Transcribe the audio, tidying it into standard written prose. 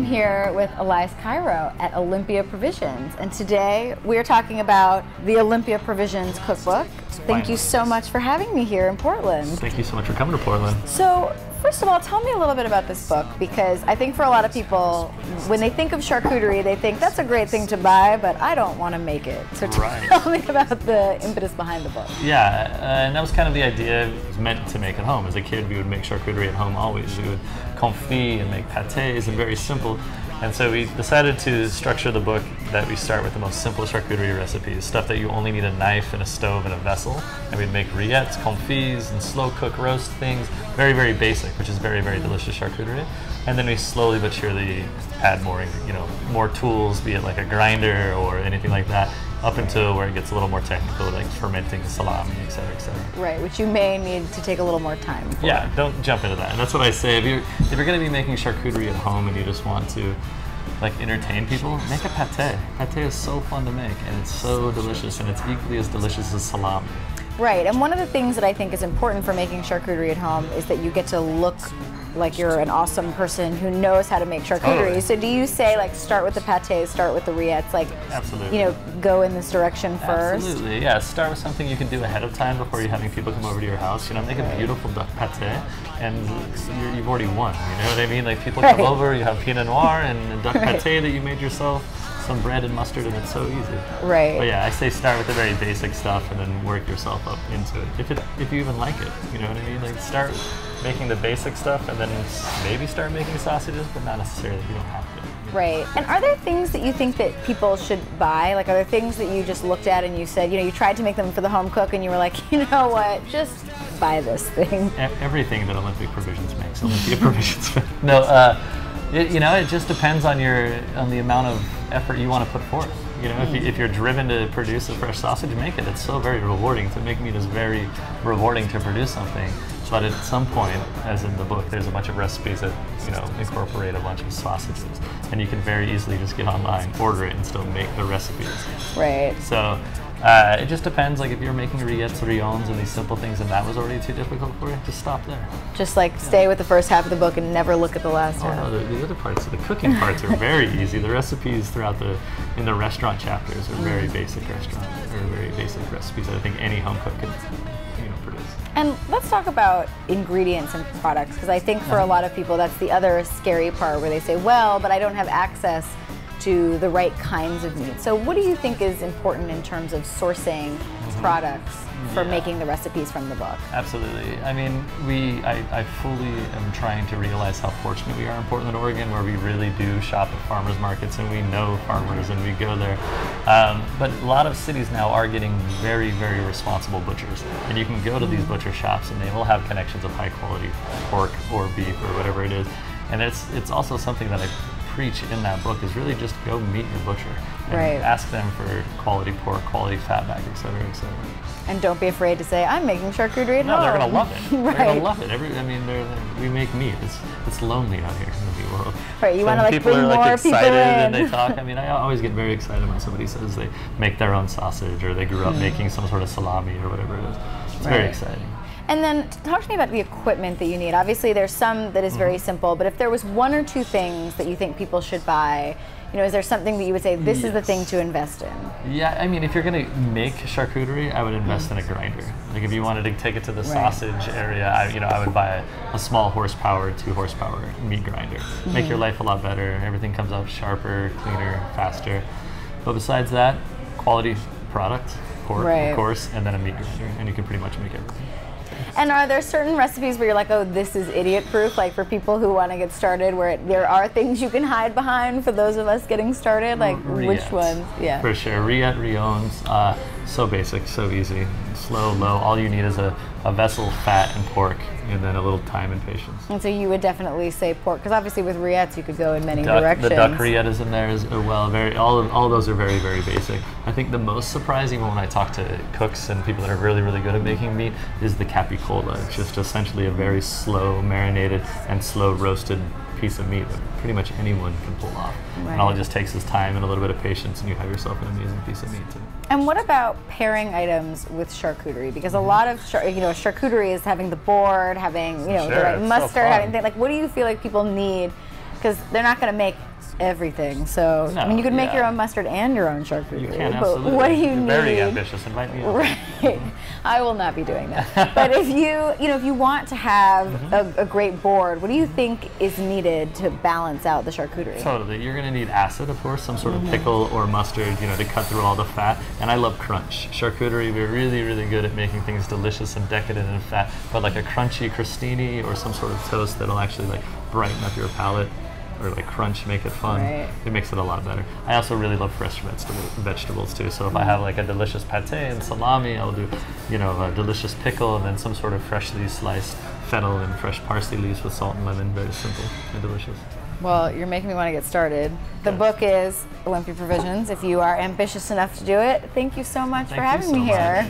I'm here with Elias Cairo at Olympia Provisions, and today we are talking about the Olympia Provisions cookbook. Thank you so much for having me here in Portland. Thank you so much for coming to Portland. So, first of all, tell me a little bit about this book, because I think for a lot of people, when they think of charcuterie, they think that's a great thing to buy, but I don't want to make it. So tell me about the impetus behind the book. Yeah, and that was kind of the idea. It was meant to make at home. As a kid, we would make charcuterie at home always. We would confit and make pâtés, and very simple. And so we decided to structure the book that we start with the most simple charcuterie recipes, stuff that you only need a knife and a stove and a vessel. And we'd make rillettes, confits, and slow cook roast things. Very, very basic, which is very, very delicious charcuterie. And then we slowly but surely add more, more tools, be it like a grinder or anything like that, up until where it gets a little more technical, like fermenting salami, et cetera, et cetera. Right, which you may need to take a little more time for. Yeah, don't jump into that. And that's what I say. If you're going to be making charcuterie at home and you just want to entertain people, make a pâté. Pâté is so fun to make, and it's so delicious, and it's equally as delicious as salami. Right, and one of the things that I think is important for making charcuterie at home is that you get to look like you're an awesome person who knows how to make charcuterie. Totally. So do you say, start with the pâtés, start with the rillettes, Absolutely. Go in this direction first? Absolutely, yeah. Start with something you can do ahead of time before you're having people come over to your house. Make a beautiful duck pâté, and you've already won. You know what I mean? Like, people come over, you have Pinot Noir and a duck pâté that you made yourself, some bread and mustard, and it's so easy. Right. But yeah, I say start with the very basic stuff and then work yourself up into it. If you even like it, you know what I mean? Start making the basic stuff and then maybe start making sausages, but not necessarily. You don't have to. Right. And are there things that you think that people should buy? Are there things that you just looked at and you said, you tried to make them for the home cook and you were like, you know what, just buy this thing? Everything that Olympia Provisions makes, Olympia Provisions makes. No, it just depends on the amount of effort you want to put forth. If you're driven to produce a fresh sausage, make it. It's so very rewarding. To make meat is very rewarding to produce something. But at some point, as in the book, there's a bunch of recipes that incorporate a bunch of sausages, and you can very easily just get online, order it, and still make the recipes. Right. So it just depends. Like, if you're making rillettes, rions, and these simple things, and that was already too difficult for you, just stop there. Just stay with the first half of the book and never look at the last half. No, the other parts, the cooking parts, are very easy. The recipes in the restaurant chapters are very basic very basic recipes that I think any home cook could produce. And let's talk about ingredients and products, because I think for a lot of people that's the other scary part, where they say, well, but I don't have access to the right kinds of meat. So what do you think is important in terms of sourcing products for making the recipes from the book? Absolutely. I mean, I fully am trying to realize how fortunate we are in Portland, Oregon, where we really do shop at farmers markets and we know farmers and we go there. But a lot of cities now are getting very, very responsible butchers. And you can go to these butcher shops and they will have connections of high quality pork or beef or whatever it is. And it's also something that I preach in that book, is really just go meet your butcher and ask them for quality pork, quality fat bag, et cetera, et cetera. And don't be afraid to say, I'm making charcuterie at home. No, they're going to love it. Right. They're going to love it. We make meat. It's lonely out here in the meat world. Right, you want to people bring are more excited people in. And they talk. I always get very excited when somebody says they make their own sausage, or they grew up making some sort of salami or whatever it is. It's very exciting. And then talk to me about the equipment that you need. Obviously there's some that is very simple, but if there was one or two things that you think people should buy, is there something that you would say, this is the thing to invest in? Yeah, if you're going to make charcuterie, I would invest in a grinder. Like, if you wanted to take it to the sausage area, I would buy a small horsepower, 2 horsepower meat grinder. Make your life a lot better. Everything comes out sharper, cleaner, faster. But besides that, quality product, pork, of course, and then a meat grinder, and you can pretty much make everything. And are there certain recipes where you're like, oh, this is idiot-proof, like for people who want to get started, where there are things you can hide behind for those of us getting started? Like, which ones? Yeah. For sure. Rillette, rions, so basic, so easy. Slow, low. All you need is a vessel, fat, and pork, and then a little time and patience. And so you would definitely say pork, because obviously with rillettes you could go in many directions. The duck rillette is in there as well. All of those are very, very basic. I think the most surprising when I talk to cooks and people that are really, really good at making meat is the capicola. It's just essentially a very slow marinated and slow roasted piece of meat that pretty much anyone can pull off. Right. And all it just takes is time and a little bit of patience, and you have yourself an amazing piece of meat too. And what about pairing items with charcuterie? Because a lot of charcuterie is having the board, having the right mustard, having things. Like, what do you feel like people need? Because they're not going to make everything. So No, I mean, you could make yeah. your own mustard and your own charcuterie. You can, but absolutely. what do you You're need? very ambitious. Invite me over. Right. I will not be doing that. But if if you want to have a great board, what do you think is needed to balance out the charcuterie? Totally. You're going to need acid, of course, some sort of pickle or mustard, to cut through all the fat. And I love crunch. Charcuterie, we're really, really good at making things delicious and decadent and fat, but like a crunchy crostini or some sort of toast that'll actually like brighten up your palate, or like crunch, make it fun. Right. It makes it a lot better. I also really love fresh vegetables too. So if I have like a delicious pate and salami, I'll do, a delicious pickle and then some sort of freshly sliced fennel and fresh parsley leaves with salt and lemon. Very simple and delicious. Well, you're making me want to get started. The book is Olympia Provisions. If you are ambitious enough to do it, thank you so much for having me here.